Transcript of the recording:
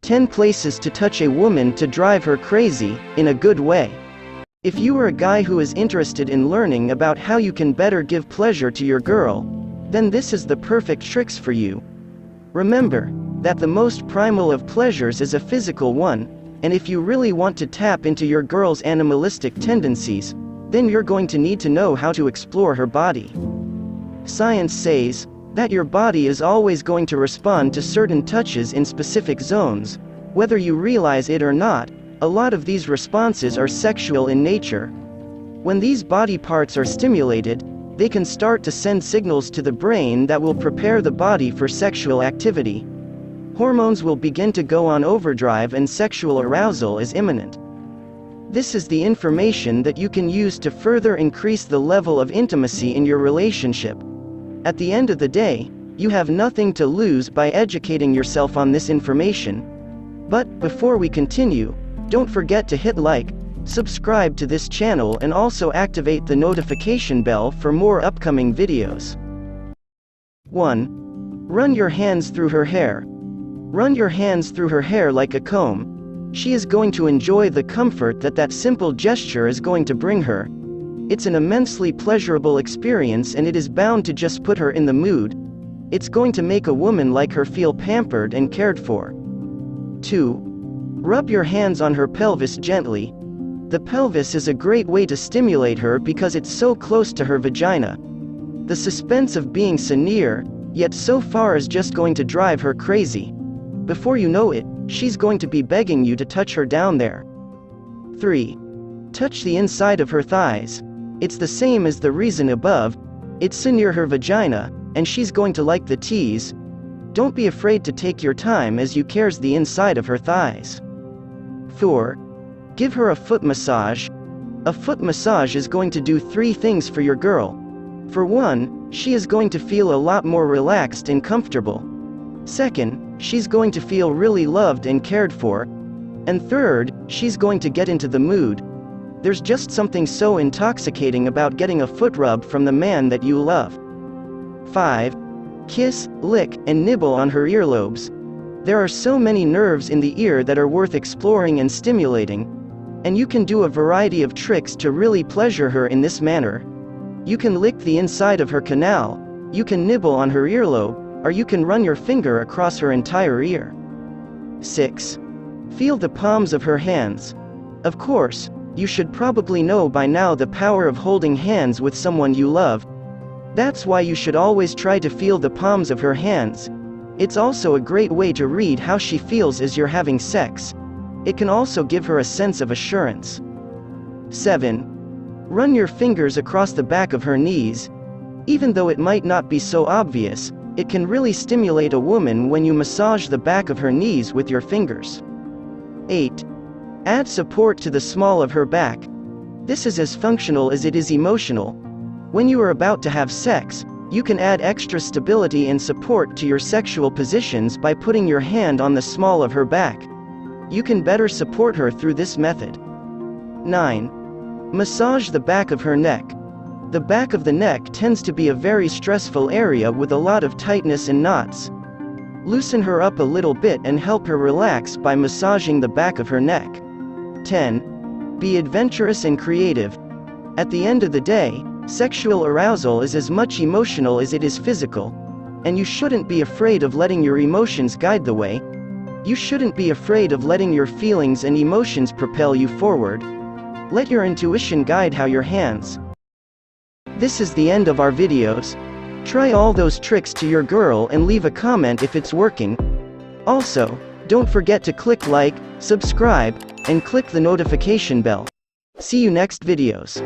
10 places to touch a woman to drive her crazy, in a good way. If you are a guy who is interested in learning about how you can better give pleasure to your girl, then this is the perfect tricks for you. Remember that the most primal of pleasures is a physical one, and if you really want to tap into your girl's animalistic tendencies, then you're going to need to know how to explore her body. Science says that your body is always going to respond to certain touches in specific zones, whether you realize it or not. A lot of these responses are sexual in nature. When these body parts are stimulated, they can start to send signals to the brain that will prepare the body for sexual activity. Hormones will begin to go on overdrive and sexual arousal is imminent. This is the information that you can use to further increase the level of intimacy in your relationship. At the end of the day, you have nothing to lose by educating yourself on this information. But before we continue, don't forget to hit like, subscribe to this channel and also activate the notification bell for more upcoming videos. 1. Run your hands through her hair. Run your hands through her hair like a comb. She is going to enjoy the comfort that simple gesture is going to bring her. It's an immensely pleasurable experience and it is bound to just put her in the mood. It's going to make a woman like her feel pampered and cared for. 2. Rub your hands on her pelvis gently. The pelvis is a great way to stimulate her because it's so close to her vagina. The suspense of being so near, yet so far is just going to drive her crazy. Before you know it, she's going to be begging you to touch her down there. 3. Touch the inside of her thighs. It's the same as the reason above. It's so near her vagina, and she's going to like the tease. Don't be afraid to take your time as you caress the inside of her thighs. 4. Give her a foot massage. A foot massage is going to do 3 things for your girl. For one, she is going to feel a lot more relaxed and comfortable. Second, she's going to feel really loved and cared for. And third, she's going to get into the mood. There's just something so intoxicating about getting a foot rub from the man that you love. 5. Kiss, lick, and nibble on her earlobes. There are so many nerves in the ear that are worth exploring and stimulating. And you can do a variety of tricks to really pleasure her in this manner. You can lick the inside of her canal, you can nibble on her earlobe, or you can run your finger across her entire ear. 6. Feel the palms of her hands. Of course, you should probably know by now the power of holding hands with someone you love. That's why you should always try to feel the palms of her hands. It's also a great way to read how she feels as you're having sex. It can also give her a sense of assurance. 7. Run your fingers across the back of her knees. Even though it might not be so obvious, it can really stimulate a woman when you massage the back of her knees with your fingers. 8. Add support to the small of her back. This is as functional as it is emotional. When you are about to have sex, you can add extra stability and support to your sexual positions by putting your hand on the small of her back. You can better support her through this method. 9. Massage the back of her neck. The back of the neck tends to be a very stressful area with a lot of tightness and knots. Loosen her up a little bit and help her relax by massaging the back of her neck. 10. Be adventurous and creative. At the end of the day, sexual arousal is as much emotional as it is physical. And you shouldn't be afraid of letting your emotions guide the way. You shouldn't be afraid of letting your feelings and emotions propel you forward. Let your intuition guide how your hands. This is the end of our videos. Try all those tricks to your girl and leave a comment if it's working. Also, don't forget to click like, subscribe, and click the notification bell. See you next videos.